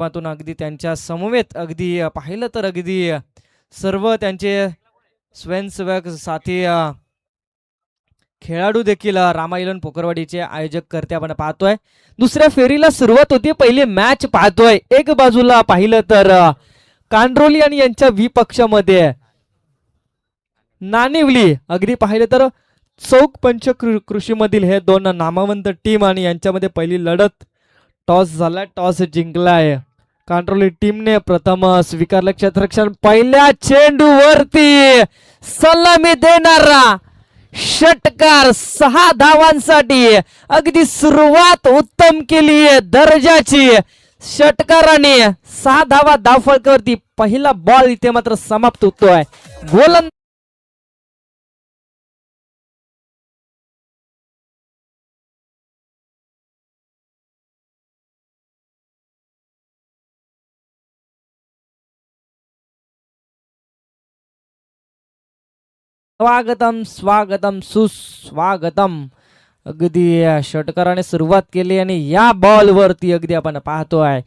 माध्यमातून अगदी त्यांच्या समवेत अगदी पाहिलं तर अगदी सर्व त्यांचे स्वयंसेवक साथी खेळाडू देखील रामायण पोकरवाडीचे आयोजक करते आपण पाहतोय. दुसऱ्या फेरीला सुरुवात होती. पहिली मॅच पाहतोय. एक बाजूला पाहिलं तर कांड्रोली आणि यांच्या विपक्षामध्ये नाणिवली अगदी पाहिलं तर चौक पंच कृषीमधील हे दोन नामवंत टीम आणि यांच्यामध्ये पहिली लढत टॉस झाला. टॉस जिंकलाय कांड्रोली टीमने. प्रथम स्वीकारलं क्षेत्ररक्षण. पहिल्या चेंडूवरती सलामी देणारा षटकार 6 धावांसाठी. अगदी सुरुवात उत्तम केली दर्जाची षटकाराने. 6 धावा धावफलकावरती. पहिला बॉल इथे मात्र समाप्त होतोय. गोलंदाज स्वागतम स्वागतम सुस्वागतम. अगदी षटकाराने सुरुवात केली आणि या बॉल वरती अगदी आपण पाहतोय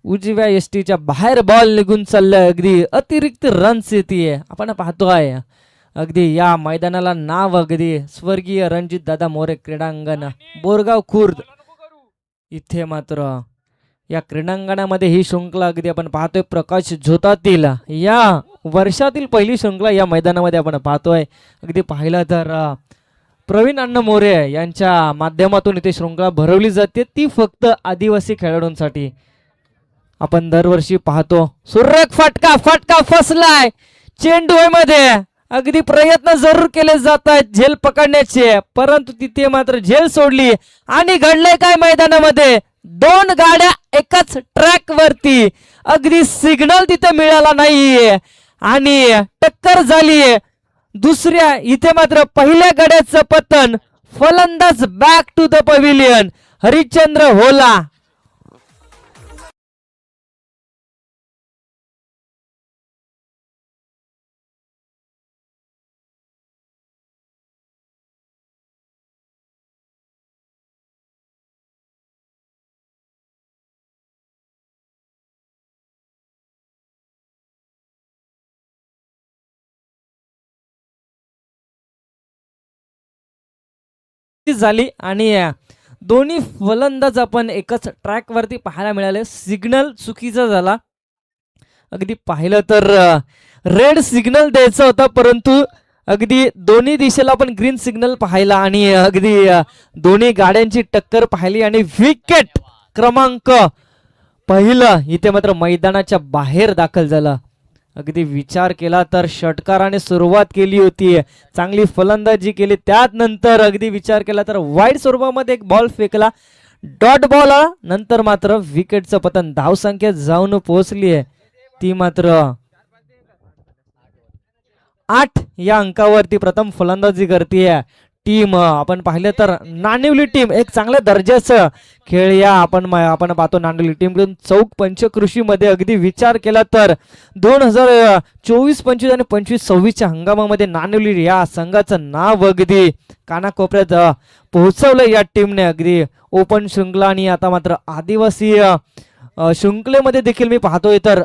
उजव्या यष्टीच्या बाहेर बॉल निघून चाललाय. अगदी अतिरिक्त रन्स येते आपण पाहतोय. अगदी या मैदानाला नाव अगदी स्वर्गीय रणजित दादा मोरे क्रीडांगण बोरगाव खुर्द. इथे मात्र या क्रीडांगणामध्ये ही शृंखला अगदी आपण पाहतोय प्रकाश झोतातील या वर्षातील पहिली शृंखला या मैदानामध्ये आपण पाहतोय. अगदी पाहिलं तर प्रवीण अण्णा मोरे यांच्या माध्यमातून इथे शृंखला भरवली जाते. ती फक्त आदिवासी खेळाडूंसाठी आपण दरवर्षी पाहतो. सुरेख फटका फटका फसलाय चेंडू मध्ये. अगदी प्रयत्न जरूर केले जात आहेत झेल पकडण्याचे, परंतु तिथे मात्र झेल सोडली. आणि घडलंय काय मैदानामध्ये, 2 गाड्या एकाच ट्रॅक वरती. अगदी सिग्नल तिथे मिळाला नाहीये आणि टक्कर झालीये. दुसऱ्या इथे मात्र पहिल्या गाड्याचं पतन. फलंदाज बॅक टू द पवेलियन हरिश्चंद्र होला. झाली आणि दोन्ही फलंदाज आपण एकच ट्रॅक वरती पाहायला मिळाले. सिग्नल चुकीचा झाला. अगदी पाहिलं तर रेड सिग्नल द्यायचा होता, परंतु अगदी दोन्ही दिशेला आपण ग्रीन सिग्नल पाहिला आणि अगदी दोन्ही गाड्यांची टक्कर पाहिली आणि विकेट क्रमांक पहिलं इथे मात्र मैदानाच्या बाहेर दाखल झाला. अगदी विचार केला तर षटकाराने सुरुवात केली होती, चांगली फलंदाजी केली. त्यानंतर अगदी विचार केला तर वाईड स्वरूपामध्ये एक बॉल फेकला, डॉट बॉल आला. नंतर मात्र विकेटचं पतन. धावसंख्या जाऊन पोहोचली आहे ती मात्र 8 या अंकावरती. प्रथम फलंदाजी करते टीम आपण पाहिलं तर नाणिवली टीम. एक चांगल्या दर्जाचं खेळ या आपण पाहतो नाणिवली टीम चौक पंचकृषी मध्ये. अगदी विचार केला तर 2024-25 आणि 25-26 हंगामामध्ये नाणिवली या संघाचं नाव अगदी कानाकोपऱ्यात पोहोचवलं या टीमने. अगदी ओपन शृंखला आणि आता मात्र आदिवासी शृंखलेमध्ये देखील मी पाहतोय तर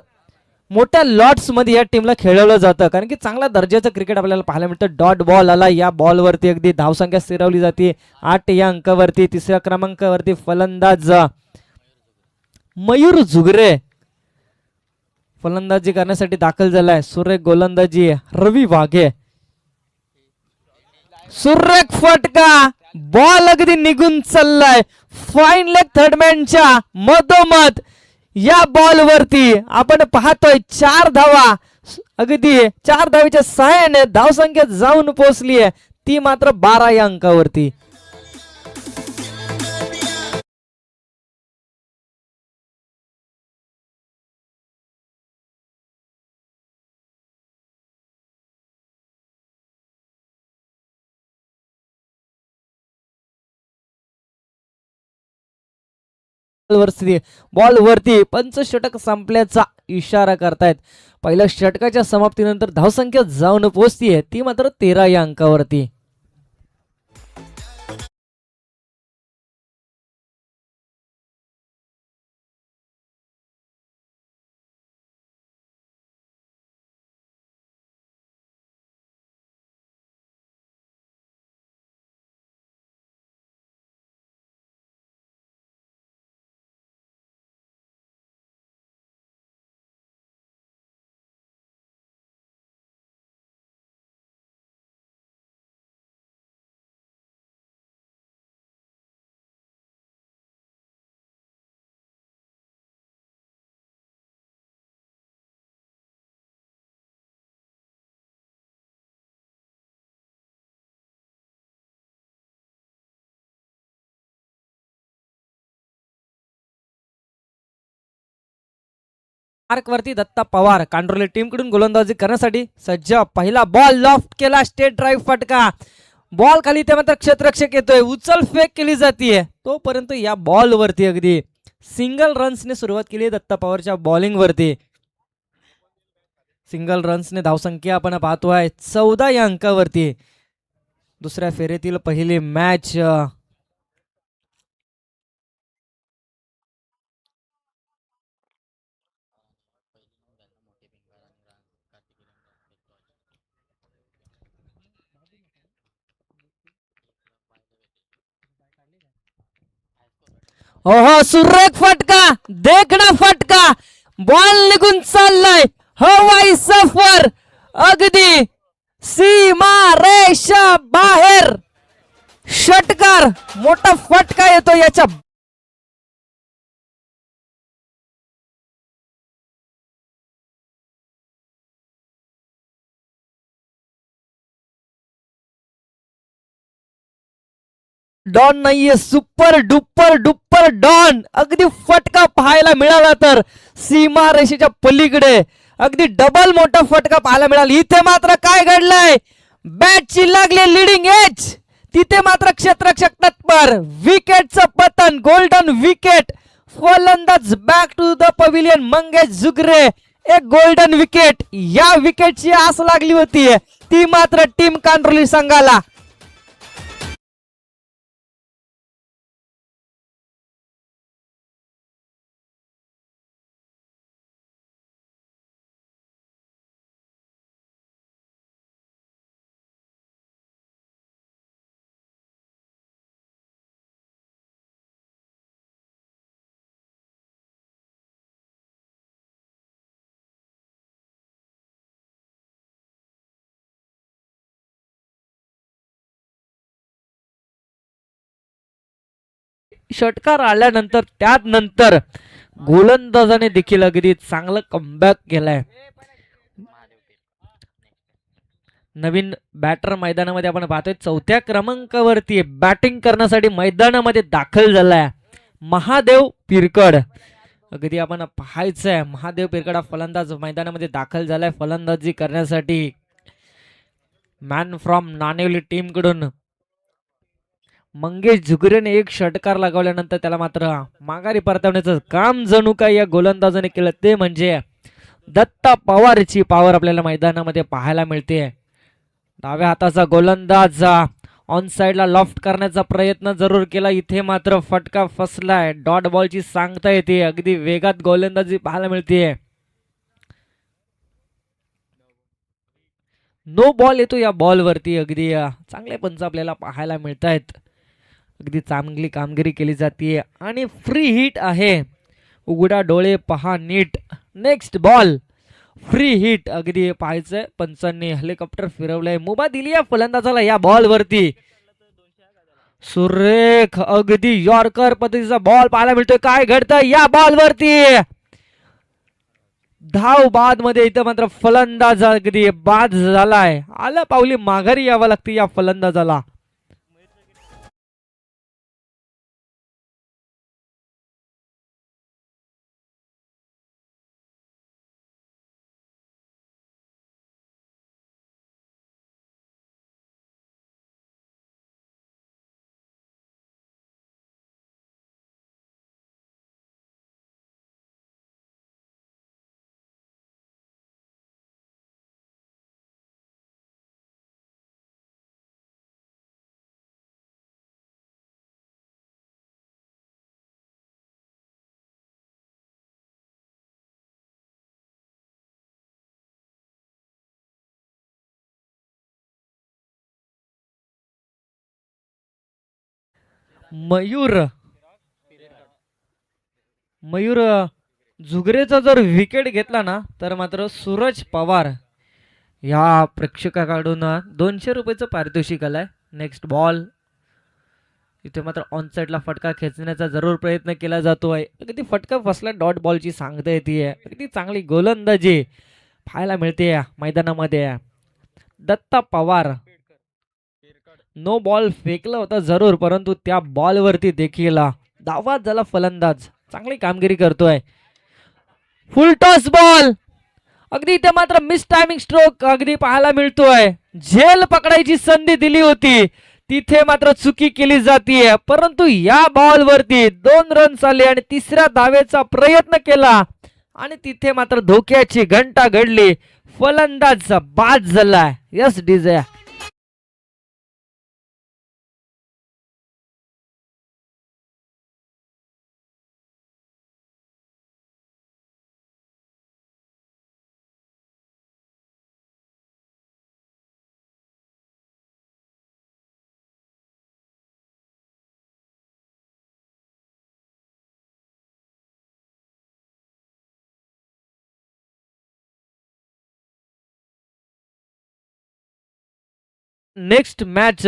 मोठ्या लॉट्स मध्ये या टीमला खेळवलं जातं, कारण की चांगल्या दर्जाचं क्रिकेट आपल्याला पाहायला मिळतं. डॉट बॉल आला. या बॉलवरती अगदी धावसंख्या स्थिरवली जाते 8 या अंकावरती. 3ऱ्या क्रमांकावरती फलंदाज मयूर झुगरे फलंदाजी करण्यासाठी दाखल झालाय. सुरेख गोलंदाजी रवी वाघे. सुरेख फटका. बॉल अगदी निघून चाललाय फाईन लेग थर्डमॅनच्या मधोमध. या बॉल वरती आपण पाहतोय 4 धावा. अगदी 4 धावेच्या सहाय्याने धावसंख्या जाऊन पोहोचली आहे ती मात्र 12 या अंकावरती. बॉल वरती पंचषटक संपल्याचा इशारा करतायत. पहिल्या षटकाच्या समाप्तीनंतर धावसंख्या जाऊन पोहोचतीये ती मात्र 13 या अंकावरती. मार्क वरती दत्ता पवार कांड्रोली टीम कडून गोलंदाजी करण्यासाठी सज्ज. पहिला बॉल लॉफ्ट केला, स्टेट ड्राईव्ह फटका. बॉल खाली ते मात्र क्षेत्ररक्षक येतोय, उचल फेक केली जाते. तोपर्यंत या बॉल वरती अगदी सिंगल रन्सने सुरुवात केली दत्ता पवारच्या बॉलिंग वरती. सिंगल रन्सने धावसंख्या आपण पाहतोय 14 या अंकावरती. दुसऱ्या फेरीतील पहिली मॅच ओहो, सुरेख फटका, देखणा फटका. बॉल निघून चाललाय हवाई सफर, अगदी सीमा रेषा बाहेर. षटकार, मोठा फटका येतो याच्या. डॉन नाहीये, सुपर डुपर डुपर डॉन. अगदी फटका पाहायला मिळाला तर सीमा रेषेच्या पलीकडे अगदी डबल मोठा फटका पाहायला मिळाला. इथे मात्र काय घडलंय, बॅटची लागली लिडिंग एज, तिथे मात्र क्षेत्ररक्षक तत्पर. विकेटचं पतन, गोल्डन विकेट. फलंदाज back to the pavilion Mangesh Jugre. एक गोल्डन विकेट, या विकेटची आस लागली होती, ती मात्र टीम कांड्रोली संघाला. षटकार आल्यानंतर त्यानंतर गोलंदाजाने देखील अगदी चांगलं कमबॅक केलाय. नवीन बॅटर मैदानामध्ये आपण पाहतोय, 4थ्या क्रमांकावरती बॅटिंग करण्यासाठी मैदानामध्ये दाखल झालाय महादेव पिरकड. अगदी आपण पाहायचंय, महादेव पिरकड हा फलंदाज मैदानामध्ये दाखल झालाय फलंदाजी करण्यासाठी. मॅन फ्रॉम नाणेवली टीम कडून मंगेश जुगरेने एक षटकार लगावल्यानंतर त्याला मात्र माघारी परतवण्याचं काम जणू काय या गोलंदाजाने केलं, ते म्हणजे दत्ता पवारची पॉवर आपल्याला मैदानामध्ये पाहायला मिळते. डाव्या हाताचा गोलंदाज ऑन साइडला लॉफ्ट करण्याचा प्रयत्न जरूर केला, इथे मात्र फटका फसलाय. डॉट बॉलची सांगता येते, अगदी वेगात गोलंदाजी पाहायला मिळते. नो बॉल येतो या बॉल वरती. अगदी चांगले पंच आपल्याला पाहायला मिळत आहेत, अगदी चांगली कामगिरी केली जाते आणि फ्री हिट आहे. उघडा डोळे पहा नीट. Next ball free hit. अगदी पाहायचंय, पंचांनी हेलिकॉप्टर फिरवलंय, मुभा दिली या फलंदाजाला या बॉल वरती. सुरेख अगदी यॉर्कर पद्धतीचा बॉल पाहायला मिळतोय. काय घडतं या बॉल वरती, धाव बाद मध्ये. इथं मात्र फलंदाज अगदी बाद झालाय, आला पावली माघारी यावं लागते या फलंदाजाला. मयूर मयूर जुगरेचा जर विकेट घेतला ना तर मात्र सूरज पवार या प्रेक्षकाकडून 200 रुपयाचं पारितोषिक आलंय. नेक्स्ट बॉल, इथे मात्र ऑन साइडला फटका खेचण्याचा जरूर प्रयत्न केला जातोय. अगदी फटका फसला, डॉट बॉलची सांगता येते. अगदी चांगली गोलंदाजी पाहायला मिळते मैदानामध्ये. दत्ता पवार नो बॉल फेकला होता जरूर, परंतु त्या बॉलवरती देखील धावा झाला फलंदाज. चांगली कामगिरी करतोय. फुल टॉस बॉल अगदी इथे मात्र मिस टायमिंग स्ट्रोक अगदी पाहायला मिळतोय. झेल पकडायची संधी दिली होती तिथे मात्र चुकी केली जातीये. परंतु या बॉल वरती 2 रन्स आले आणि तिसऱ्या धावेचा प्रयत्न केला आणि तिथे मात्र धोक्याची घंटा घडली. फलंदाज बाद झालाय. Yes DJ. नेक्स्ट मॅच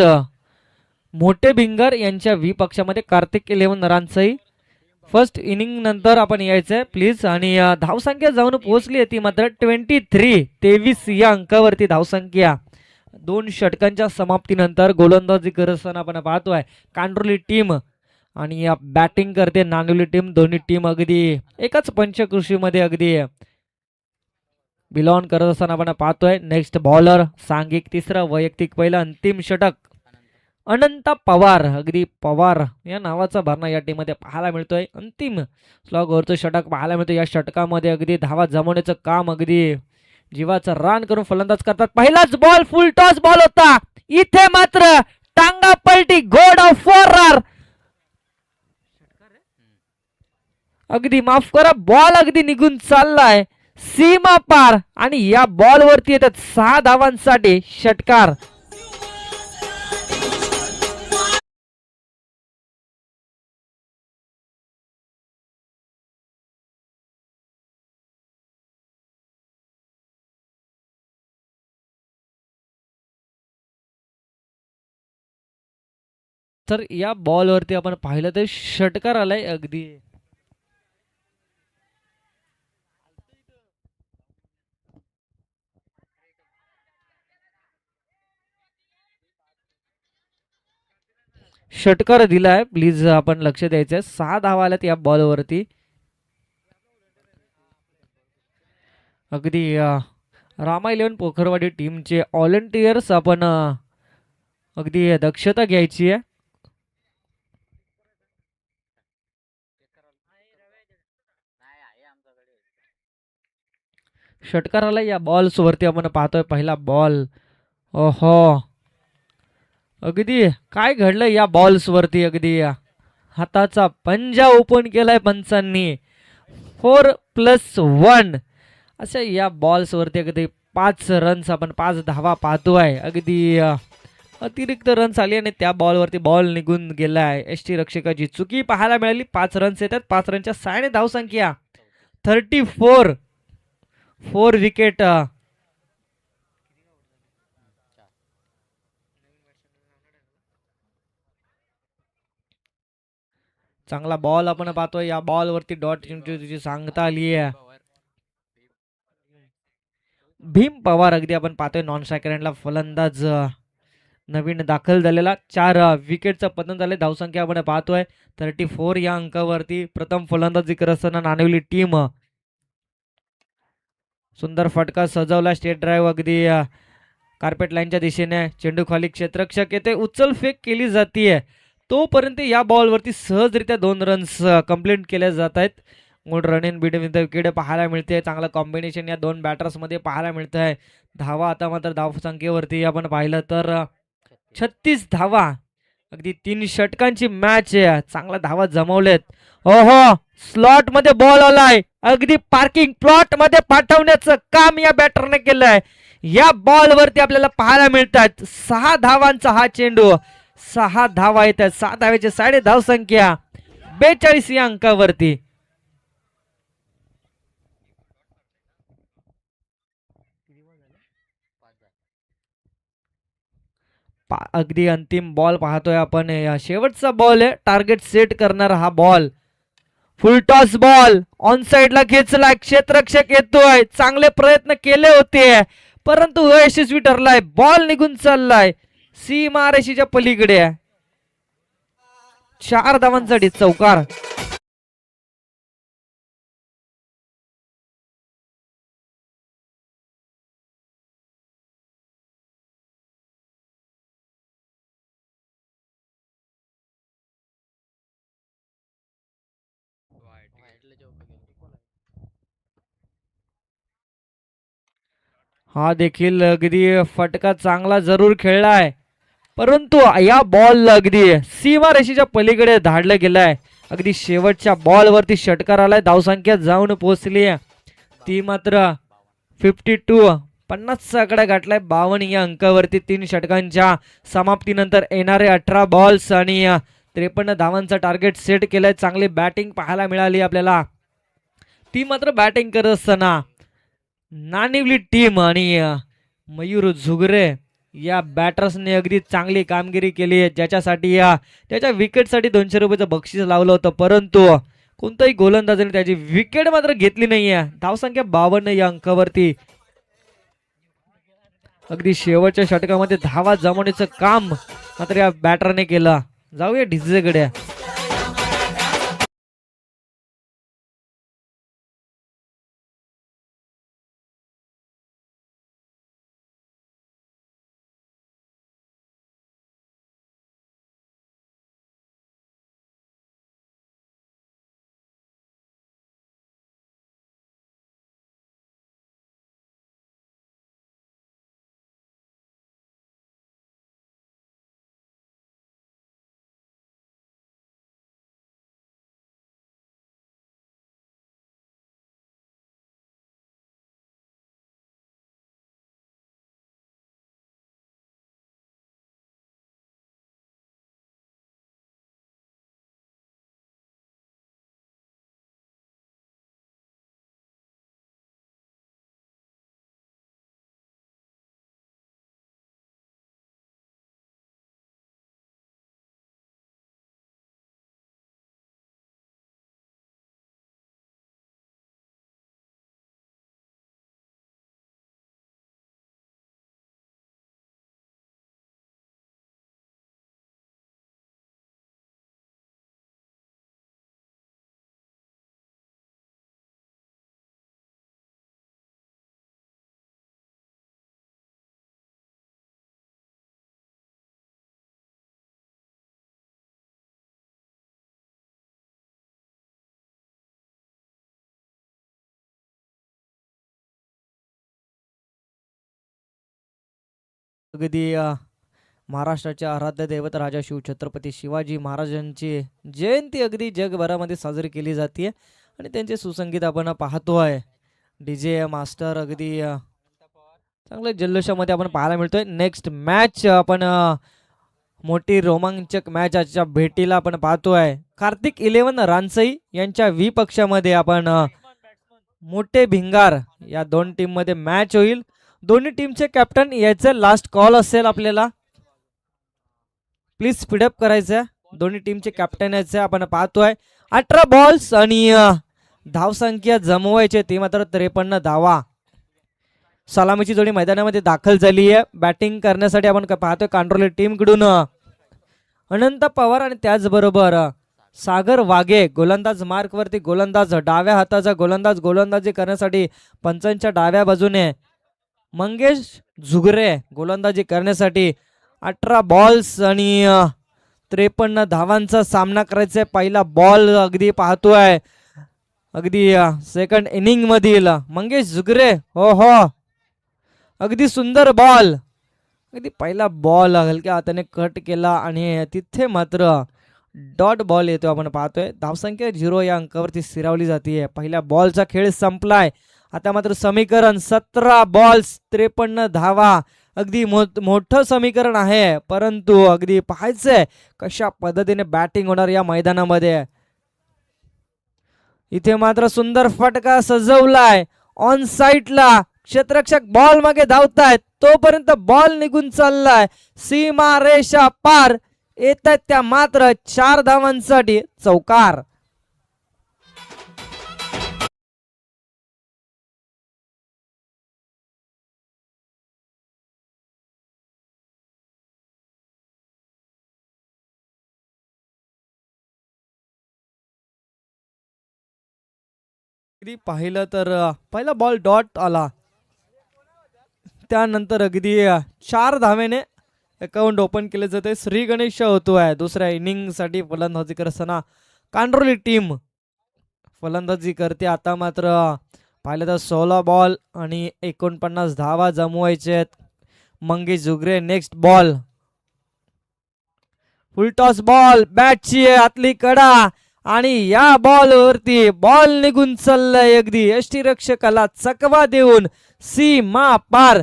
मोठे भिंगर यांच्या विपक्षामध्ये कार्तिक 11 रनसही फर्स्ट इनिंग नंतर आपण यायचंय प्लीज. आणि धावसंख्या जाऊन पोहोचली आहे ती मात्र 23 या अंकावरती धावसंख्या. 2 षटकांच्या समाप्तीनंतर गोलंदाजी करत असताना आपण पाहतोय कांडोली टीम आणि बॅटिंग करते नांदोली टीम. दोन्ही टीम अगदी एकाच पंचकृषीमध्ये अगदी बिलॉन करत असताना आपण पाहतोय. नेक्स्ट बॉलर सांघिक तिसरा वैयक्तिक पहिला अंतिम षटक अनंत पवार. अगदी पवार या नावाचा भरणा या टीम मध्ये पाहायला मिळतोय. अंतिम स्लॉगवरचं षटक पाहायला मिळतं. या षटकामध्ये अगदी धावा जमवण्याचं काम अगदी जीवाचं रान करून फलंदाज करतात. पहिलाच बॉल फुल टॉस बॉल होता. इथे मात्र टांगा पलटी गोड ऑफ फोरर. अगदी माफ करा बॉल अगदी निघून चाललाय सीमा पार आणि या बॉल वरती येतात 6 धावांसाठी षटकार. तर या बॉल वरती आपण पाहिलं तर षटकार आलाय. अगदी षटकार दिलाय प्लीज आपण लक्ष द्यायचंय. 6 धावा आल्यात या बॉल वरती. अगदी रामा 11 पोखरवाडी टीमचे व्हॉलंटियर्स आपण अगदी दक्षता घ्यायची आहे. षटकाराला या बॉल्स वरती आपण पाहतोय. पहिला बॉल ओहो अगदी काय घडलं या बॉल्स वरती. अगदी हाताचा पंजा ओपन केलाय पंचांनी. 4+1 अशा या बॉल्स वरती अगदी 5 रन्स आपण 5 धावा पाहतोय. अगदी अतिरिक्त रन्स आली आणि त्या बॉल वरती बॉल निघून गेलाय. एसटी रक्षकाची चुकी पाहायला मिळाली. 5 रन्स येतात. 5 रनच्या 6 धावसंख्या 34. 4 विकेट. चांगला बॉल आपण पाहतोय. या बॉल वरती डॉट तुझी सांगता आली आहे. भीम पवार अगदी आपण पाहतोय नॉन स्ट्रायकर फलंदाज नवीन दाखल झालेला. 4 विकेटचं पतन झाले. धावसंख्या आपण पाहतोय 34 या अंकावरती. प्रथम फलंदाजी करत असताना नाणेवली टीम. सुंदर फटका सजवला. स्टेट ड्राईव्ह अगदी कार्पेट लाईनच्या दिशेने. चेंडू खाली क्षेत्ररक्षक येते. उचल फेक केली जाते. तोपर्यंत या बॉलवरती सहजरित्या 2 रन्स कंप्लीट केल्या जात आहेत. Good run in between the wicket पाहायला मिळते. चांगलं कॉम्बिनेशन या 2 बॅटर्स मध्ये पाहायला मिळत आहे. धावा आता मात्र धावसंख्येवरती आपण पाहिलं तर 36 धावा. अगदी 3 षटकांची मॅच आहे. चांगला धावा जमवलेत. ओहो स्लॉट मध्ये बॉल आलाय. अगदी पार्किंग प्लॉट मध्ये पाठवण्याचं काम या बॅटरने केलंय. या बॉल वरती आपल्याला पाहायला मिळतात 6 धावांचा हा चेंडू. 6 धावा येतात. 6 धावेची 6.5 धावसंख्या 42 या अंकावरती. अगदी अंतिम बॉल पाहतोय आपण. शेवटचा बॉल आहे. टार्गेट सेट करणारा हा ball. Full toss ball on साइडला खेचलाय. क्षेत्ररक्षक येतोय. चांगले प्रयत्न केले होते परंतु अयशस्वी ठरलाय. बॉल निघून चाललाय सीमारेषेच्या पलीकडे. 4 धावांसाठी चौकार. हा देखील अगदी फटका चांगला जरूर खेळलाय, परंतु या बॉल अगदी सीमारेषेच्या पलीकडे धाडलं गेलाय. अगदी शेवटच्या बॉल वरती षटकार आलाय. धावसंख्या जाऊन पोहोचली ती मात्र 52, 50 आकडा गाठलाय. 52 या अंकावरती 3 षटकांच्या समाप्तीनंतर येणारे 18 बॉल्स आणि 53 धावांचा टार्गेट सेट केलंय. चांगली बॅटिंग पाहायला मिळाली आपल्याला. ती मात्र बॅटिंग करत असताना नाणिवली टीम आणि मयूर झुगरे या बॅटर्सने अगदी चांगली कामगिरी केली आहे, ज्याच्यासाठी त्याच्या विकेटसाठी 200 रुपयाचं बक्षीस लावलं होतं, परंतु कोणताही गोलंदाजाने त्याची विकेट मात्र घेतली नाहीये. धावसंख्या 52 या अंकावरती. अगदी शेवटच्या षटकामध्ये धावा जमवण्याचं काम मात्र या बॅटरने केलं. जाऊया डिझेकडे. अगदी महाराष्ट्राच्या आराध्य दैवत राजा शिवछत्रपती शिवाजी महाराजांची जयंती अगदी जगभरामध्ये साजरी केली जाते आणि त्यांचे सुसंगीत आपण पाहतोय. डीजे मास्टर अगदी चांगल्या जल्लोषामध्ये आपण पाहायला मिळतोय. नेक्स्ट मॅच आपण मोठी रोमांचक मॅच आजच्या भेटीला आपण पाहतोय. कार्तिक 11 रानसई यांच्या विपक्षामध्ये आपण मोठे भिंगार या दोन टीम मध्ये मॅच होईल. दोन्ही टीमचे कॅप्टन याचे लास्ट कॉल असेल आपल्याला. प्लीज स्पीडअप करायचं. दोन्ही टीमचे कॅप्टन याचे आपण पाहतोय. 18 बॉल्स आणि धावसंख्या जमवायचे ते मात्र 53 धावा. सलामीची जोडी मैदानामध्ये दाखल झाली आहे. बॅटिंग करण्यासाठी आपण पाहतोय कांट्रोली टीम कडून अनंत पवार आणि त्याचबरोबर सागर वाघे गोलंदाज मार्क वरती. गोलंदाज डाव्या हाताचा गोलंदाज गोलंदाजी करण्यासाठी पंचांच्या डाव्या बाजूने मंगेश झुगरे गोलंदाजी करण्यासाठी. 18 बॉल्स आणि 53 धावांचा सामना करायचा. पहिला बॉल अगदी पाहतोय अगदी सेकंड इनिंग मधील मंगेश झुगरे. हो हो अगदी सुंदर बॉल. अगदी पहिला बॉल हलक्या हाताने कट केला आणि तिथे मात्र डॉट बॉल येतो आपण पाहतोय. धावसंख्या 0 या अंकावरती स्थिरावली जाते. पहिल्या बॉलचा खेळ संपलाय. आता मात्र समीकरण 17 बॉल्स 53 धावा. अगदी मोठं समीकरण आहे, परंतु अगदी पाहायचंय कशा पद्धतीने बॅटिंग होणार या मैदानामध्ये. इथे मात्र सुंदर फटका सजवलाय ऑन साईडला. क्षेत्ररक्षक बॉल मागे धावतायत तोपर्यंत बॉल निघून चाललाय. सीमा रेषा पार येत आहेत त्या मात्र 4 धावांसाठी चौकार. अगदी पाहिलं तर पहिला बॉल डॉट आला. त्यानंतर अगदी 4 धावेने अकाउंट ओपन केले जाते. श्री गणेश होतोय दुसऱ्या इनिंग साठी फलंदाजी करत असताना कांड्रोली टीम फलंदाजी करते. आता मात्र पाहिलं तर 16 बॉल आणि 49 धावा जमवायचे आहेत. Mangesh Jugre next ball, full toss ball, बॅटची आतली कडा आणि या बॉल वरती बॉल निघून चाललाय. अगदी यष्टीरक्षकाला चकवा देऊन सीमा पार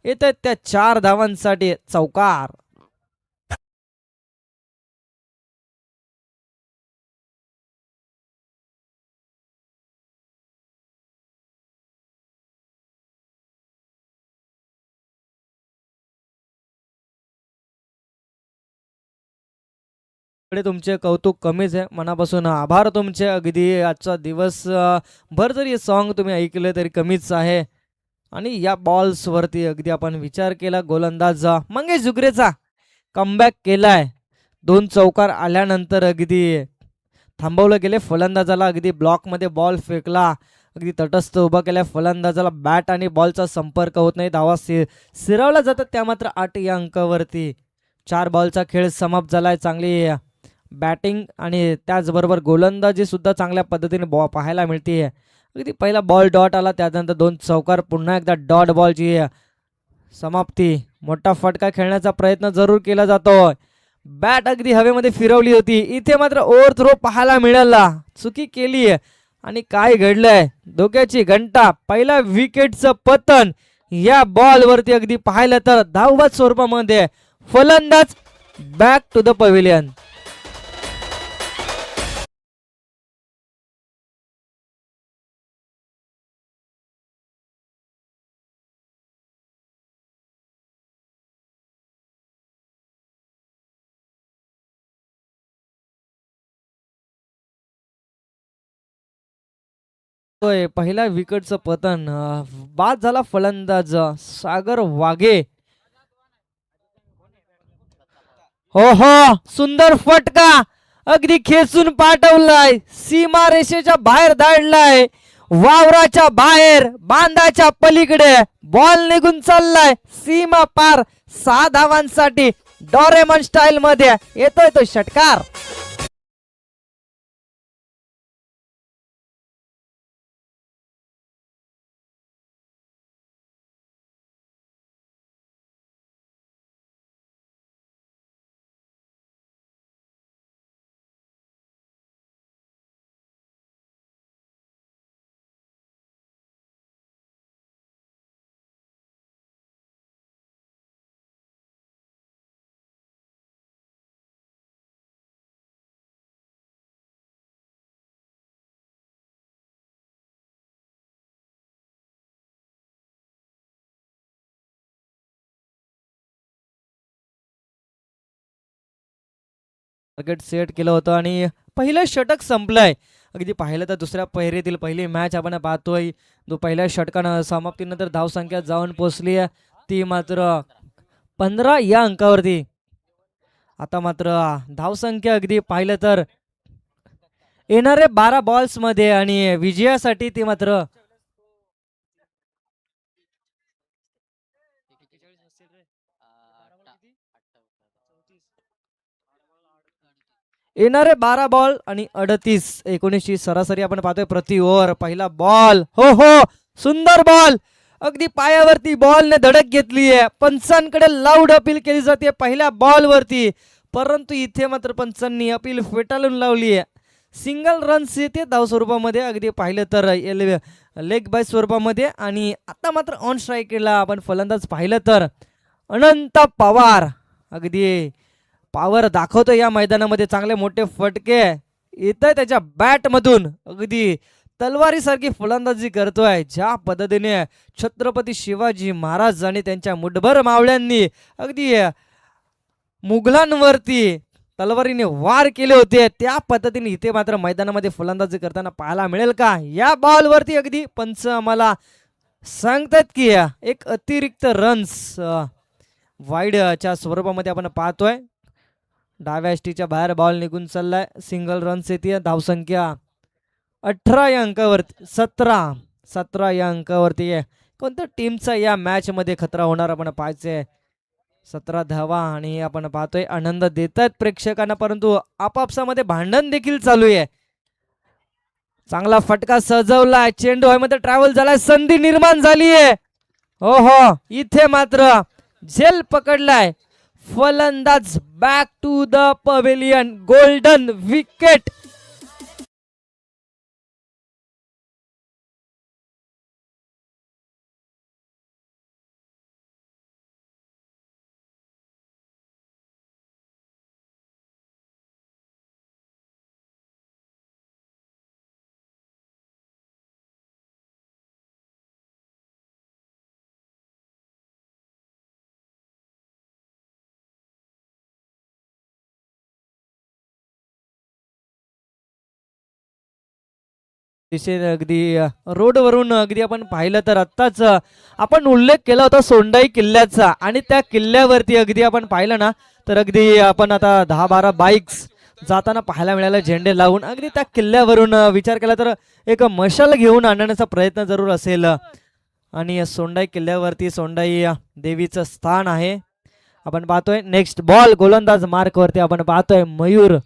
येत त्या 4 धावांसाठी चौकार. तुमचे कौतुक कमीच आहे. मनापासून आभार तुमचे. अगदी आजचा दिवस भर जरी सॉन्ग तुम्ही ऐकले तरी कमीच आहे. आणि या बॉल्स वरती अगदी आपण विचार केला, गोलंदाज मंगेश जुगरेचा कमबॅक केलाय. 2 चौकार आल्यानंतर अगदी थांबवलं गेले. फलंदाजाला अगदी ब्लॉकमध्ये बॉल फेकला, अगदी तटस्थ उभा केल्या. फलंदाजाला बॅट आणि बॉलचा संपर्क होत नाही. धावा सिरावला जातात त्या मात्र 8 या अंकावरती. 4 बॉलचा खेळ समाप्त झालाय. चांगली बॅटिंग आणि त्याचबरोबर गोलंदाजी सुद्धा चांगल्या पद्धतीने पाहायला मिळते. अगदी पहिला बॉल डॉट आला, त्यानंतर 2 चौकार, पुन्हा एकदा डॉट बॉलची समाप्ती. मोठा फटका खेळण्याचा प्रयत्न जरूर केला जातोय. बॅट अगदी हवेमध्ये फिरवली होती. इथे मात्र ओव्हर थ्रो पाहायला मिळाला. चुकी केली आणि काय घडलंय, धोक्याची घंटा. पहिल्या विकेटचं पतन या बॉल वरती अगदी पाहिलं तर धावत स्वरूपामध्ये फलंदाज बॅक टू द पवेलियन. पहिल्या विकेटचं पतन, बाद झाला फलंदाज सागर वाघे. हो हो, सुंदर फटका अगदी खेचून पाठवलाय. सीमा रेषेच्या बाहेर धाडलाय. वावराच्या बाहेर, बांधाच्या पलीकडे बॉल निघून चाललाय. सीमा पार 6 धावांसाठी डोरेमॉन स्टाईल मध्ये येतोय तो षटकार. टार्गेट सेट केलं होतं आणि पहिलं षटक संपलंय. अगदी पाहिलं तर दुसऱ्या पहिरेतील पहिली मॅच आपण पाहतोय. जो पहिल्या षटकानं समाप्तीनंतर धावसंख्या जाऊन पोहोचली आहे ती मात्र 15 या अंकावरती. आता मात्र धावसंख्या अगदी पाहिलं तर येणारे 12 बॉल्स मध्ये आणि विजयासाठी ती मात्र येणारे 12 बॉल आणि 38-19 सरासरी आपण पाहतोय प्रति ओव्हर. पहिला बॉल, हो हो, सुंदर बॉल, अगदी पायावरती बॉलने धडक घेतली आहे. पंचांकडे लाऊड अपील केली जाते पहिल्या बॉल वरती, परंतु इथे मात्र पंचांनी अपील फेटाळून लावली आहे. सिंगल रन्स येते धाव स्वरूपामध्ये, अगदी पाहिलं तर लेग बाय स्वरूपामध्ये. आणि आता मात्र ऑन स्ट्राईकला आपण फलंदाज पाहिलं तर अनंत पवार अगदी पॉवर दाखवतो या मैदानामध्ये. चांगले मोठे फटके येत आहे त्याच्या बॅट मधून. अगदी तलवारीसारखी फलंदाजी करतोय. ज्या पद्धतीने छत्रपती शिवाजी महाराज आणि त्यांच्या मुठभर मावळ्यांनी अगदी मुघलांवरती तलवारीने वार केले होते, त्या पद्धतीने इथे मात्र मैदानामध्ये फलंदाजी करताना पाहायला मिळेल का. या बॉल वरती अगदी पंच आम्हाला सांगतात की एक अतिरिक्त रन्स वाईडच्या स्वरूपामध्ये आपण पाहतोय. डाव्या एसटीच्या बाहेर बॉल निघून चाललाय. सिंगल रन्स येते. धावसंख्या 18 या अंकावरती, 17 या अंकावरती आहे. कोणत्या टीमचा या मॅच मध्ये खतरा होणार आपण पाहायचंय. 17 धावा आणि आपण पाहतोय आनंद देतात प्रेक्षकांना, परंतु आपापसामध्ये भांडण देखील चालू आहे. चांगला फटका सजवलाय, चेंडू मध्ये ट्रॅव्हल झालाय, संधी निर्माण झालीये. हो हो, इथे मात्र झेल पकडलाय फलंदाज. Back to the pavilion, golden wicket. अगदी रोडवरून अगदी आपण पाहिलं तर आत्ताच आपण उल्लेख केला होता सोंडाई किल्ल्याचा, आणि त्या किल्ल्यावरती अगदी आपण पाहिलं ना तर अगदी आपण आता 10-12 बाईक्स जाताना पाहायला मिळाल्या झेंडे लावून. अगदी त्या किल्ल्यावरून विचार केला तर एक मशाल घेऊन आणण्याचा प्रयत्न जरूर असेल. आणि सोंडाई किल्ल्यावरती सोंडाई देवीचं स्थान आहे. आपण पाहतोय नेक्स्ट बॉल गोलंदाज मार्क वरती आपण पाहतोय मयूर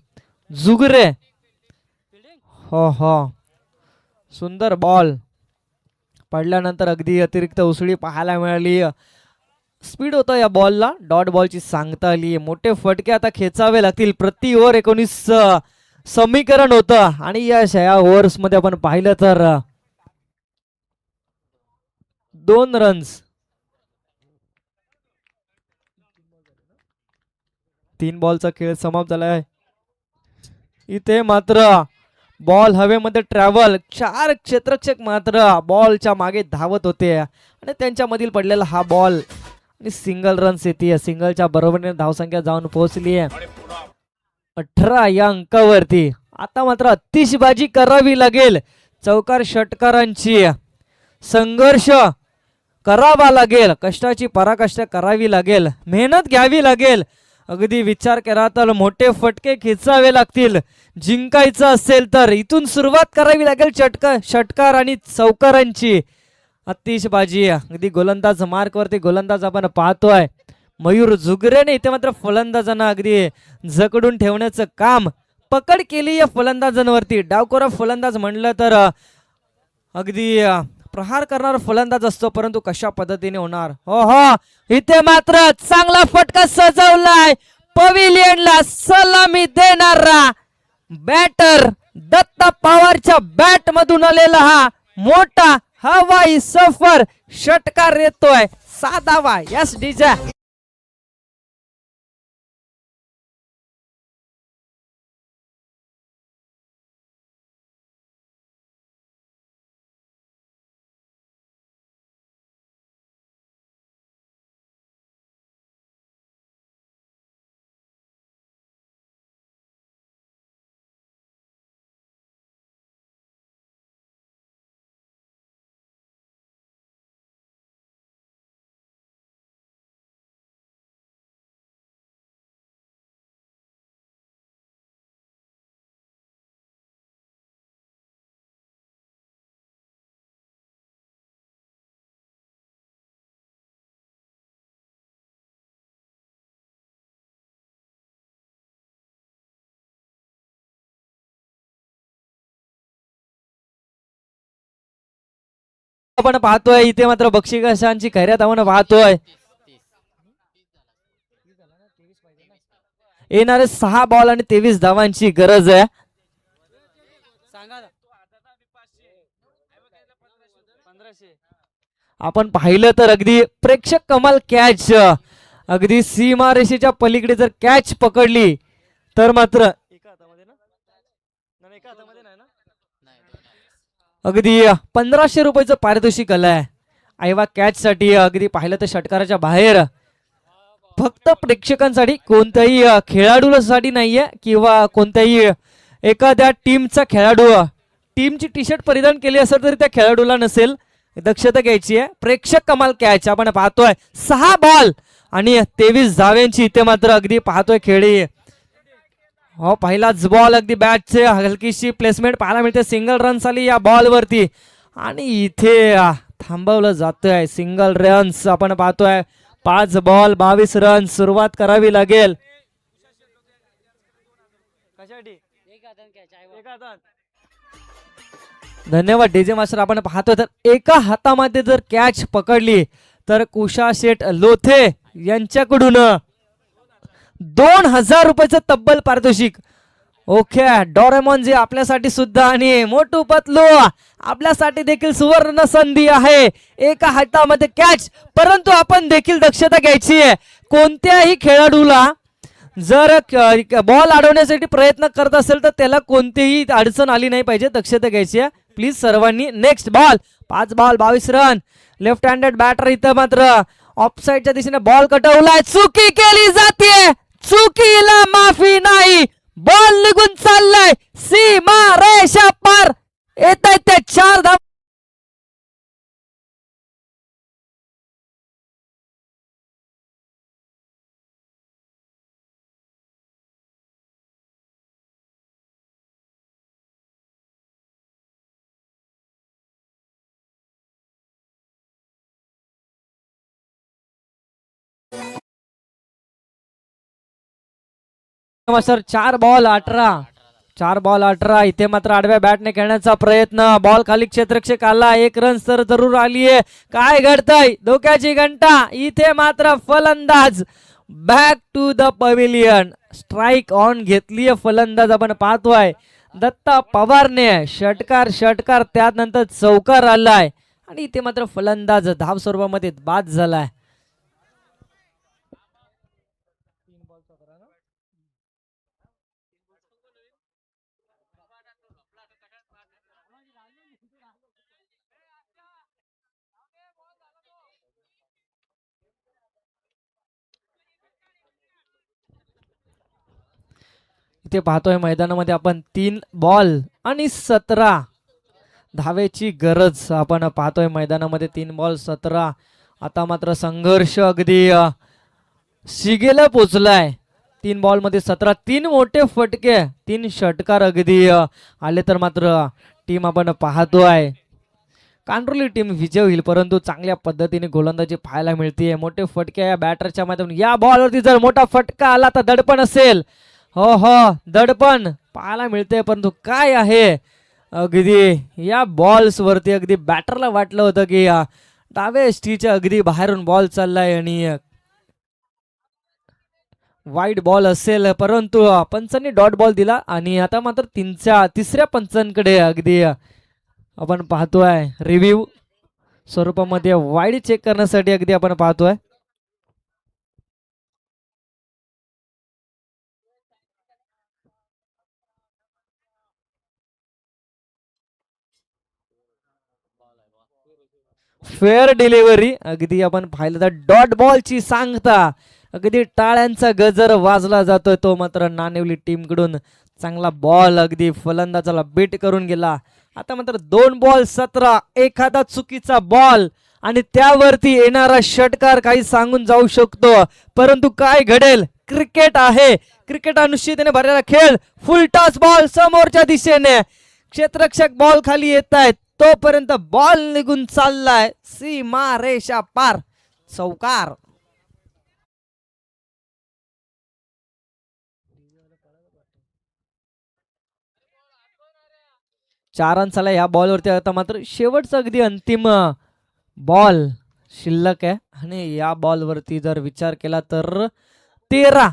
जुगरे. हो हो, सुंदर बॉल पडल्यानंतर अगदी अतिरिक्त उसळी पाहायला मिळाली. स्पीड होता या बॉलला, डॉट बॉलची सांगता आली. मोठे फटके आता खेचावे लागतील. प्रति ओव्हर 19 समीकरण होतं, आणि या ओव्हर्स मध्ये आपण पाहिलं तर 2 रन्स, 3 बॉलचा खेळ समाप्त झालाय. इथे मात्र बॉल हवेमध्ये ट्रॅव्हल, 4 क्षेत्ररक्षक मात्र बॉलच्या मागे धावत होते, आणि त्यांच्या मधील पडलेला हा बॉल आणि सिंगल रन्स येते. सिंगलच्या बरोबरीने धावसंख्या जाऊन पोहोचली आहे 18 या अंकावरती. आता मात्र अतिशबाजी करावी लागेल. चौकार षटकारांची संघर्ष करावा लागेल, कष्टाची पराकाष्ठा करावी लागेल, मेहनत घ्यावी लागेल. अगदी विचार केला तर मोठे फटके खेचावे लागतील. जिंकायचं असेल तर इथून सुरुवात करावी लागेल षटकार आणि चौकारांची. अतिशबाजी अगदी गोलंदाज मार्क वरती गोलंदाज आपण पाहतोय मयूर जुगरेने. इथे मात्र फलंदाजांना अगदी जकडून ठेवण्याचं काम, पकड केली या फलंदाजांवरती. डावखोरा फलंदाज म्हणलं तर अगदी प्रहार करणारा फलंदाज असतो, परंतु कशा पद्धतीने होणार. हो हो, इथे मात्र चांगला फटका सजवलाय. पवेलियनला सलामी देणारा बॅटर दत्ता पवारच्या बॅट मधून आलेला हा मोठा हवाई सफर षटकार येतोय 7वा. Yes DJ. आपण पाहतोय इथे मात्र बक्षिसांची खैरात आपण पाहतोय. येणारे 6 बॉल आणि 23 धावांची गरज आहे. आपण पाहिलं तर अगदी प्रेक्षक कमाल कॅच, अगदी सीमारेषेच्या पलीकडे जर कॅच पकडली तर मात्र अगदी 1500 रुपयाचं पारितोषिक आलंय. आयवा कॅच साठी अगदी पाहिलं तर षटकाराच्या बाहेर, फक्त प्रेक्षकांसाठी, कोणत्याही खेळाडूसाठी नाहीये किंवा कोणत्याही एखाद्या टीमचा खेळाडू टीमची टी शर्ट परिधान केली असेल तरी त्या खेळाडूला नसेल. दक्षता घ्यायची आहे. प्रेक्षक कमाल कॅच आपण पाहतोय. 6 बॉल आणि 23 धाव्यांची इथे मात्र अगदी पाहतोय खेळी. हो, पहिलाच बॉल अगदी बॅटचे हलकीशी प्लेसमेंट पाहायला मिळते. सिंगल रन्स आली या बॉल वरती आणि इथे थांबवलं जातोय. सिंगल रन्स आपण पाहतोय. 5 बॉल 22 रन. सुरुवात करावी लागेल. धन्यवाद डीजे मास्टर. आपण पाहतोय तर एका हातामध्ये जर कॅच पकडली तर कुशा शेठ लोथे यांच्याकडून 2000 रुपयाचं तब्बल पारितोषिक. ओके डोरेमॉन जी आपल्यासाठी सुद्धा आणि मोटू पतलू आपल्यासाठी देखील सुवर्ण संधी आहे. एका हातामध्ये कॅच, परंतु आपण देखील दक्षता घ्यायची आहे. कोणत्याही खेळाडूला जर बॉल अडवण्यासाठी प्रयत्न करत असेल तर त्याला कोणतीही अडचण आली नाही पाहिजे. दक्षता घ्यायची आहे प्लीज सर्वांनी. Next ball 5 ball 22 run. Left handed batter इथं मात्र ऑफसाईडच्या दिशेने बॉल कटवलाय. चुकी केली जाते, चुकीला माफी नाही. बॉल निघून चाललाय सीमा रेषा पार. येत आहेत ते 4 धावा. Sir 4 ball 18. 4 बॉल 18. इथे मात्र आडव्या बॅटने खेळण्याचा प्रयत्न. बॉल खाली क्षेत्ररक्षक आला. 1 रन तर जरूर आली आहे. काय घडतंय धोक्याची घंटा. इथे मात्र फलंदाज back to the pavilion. Strike on घेतलीय फलंदाज. आपण पाहतोय दत्ता पवारने षटकार त्यानंतर चौकार आलाय आणि इथे मात्र फलंदाज धाव स्वरूपामध्ये बाद झालाय. इथे पाहतोय मैदानामध्ये आपण 3 बॉल आणि 17 धावेची गरज आपण पाहतोय मैदानामध्ये. 3 बॉल 17. आता मात्र संघर्ष अगदी शिगेला पोचलाय. 3 बॉल मध्ये 17. 3 मोठे फटके, 3 षटकार अगदी आले तर मात्र टीम आपण पाहतोय कांट्रोली टीम विजय होईल. परंतु चांगल्या पद्धतीने गोलंदाजी पाहायला मिळते. मोठे फटके या बॅटरच्या माध्यमातून. या बॉलवरती जर मोठा फटका आला तर दडपण असेल. हो दडपण पाहायला मिळते. परंतु काय आहे अगदी या बॉल्स वरती अगदी बॅटरला वाटलं होतं की डाव्या एसटीच्या अगदी बाहेरून बॉल चाललाय आणि वाईड बॉल असेल. परंतु पंचांनी डॉट बॉल दिला आणि आता मात्र तिसऱ्या पंचांकडे अगदी आपण पाहतोय रिव्ह्यू स्वरूपामध्ये वाईड चेक करण्यासाठी अगदी आपण पाहतोय. फेअर डिलिव्हरी अगदी आपण पाहिलं तर डॉट बॉलची सांगता अगदी टाळ्यांचा गजर वाजला जातोय. तो मात्र नाणेवली टीम कडून चांगला बॉल अगदी फलंदाजाला बीट करून गेला. आता मात्र 2 बॉल 17. एखादा चुकीचा बॉल आणि त्यावरती येणारा षटकार काही सांगून जाऊ शकतो. परंतु काय घडेल. क्रिकेट आहे. क्रिकेट अनिश्चिततेने भरलेला खेळ. फुल टॉस बॉल समोरच्या दिशेने. क्षेत्ररक्षक बॉल खाली येत आहेत तोपर्यंत बॉल निघून चाललाय सीमा रेषा पार. चौकार. चार रन्सला या बॉलवरती. आता मात्र शेवटचा अगदी अंतिम बॉल शिल्लक आहे आणि या बॉलवरती जर विचार केला तर 13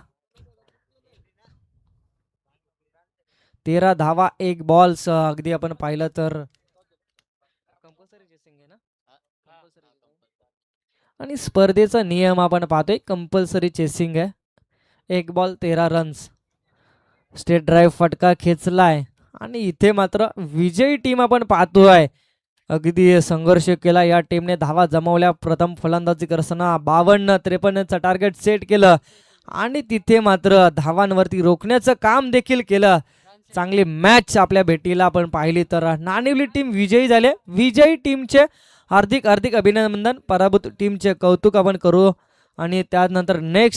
धावा 1 बॉल अगदी आपण पाहिलं तर आणि स्पर्धेचा नियम आपण पाहतोय कंपल्सरी चेसिंग आहे. 1 बॉल 13 रन्स. स्टेट ड्राईव्ह फटका खेचलाय आणि इथे मात्र विजयी टीम आपण पाहतोय अगदी संघर्ष केला. या टीमने धावा जमवल्या. प्रथम फलंदाजी करताना 52-53चं टार्गेट सेट केलं आणि तिथे मात्र धावांवरती रोखण्याचं काम देखील केलं. चांगली मॅच आपल्या भेटीला आपण पाहिली तर नाणेवली टीम विजयी झाले. विजयी टीमचे हार्दिक अभिनंदन. पराभूत टीमचे कौतुक आपण करू आणि त्यानंतर नेक्स्ट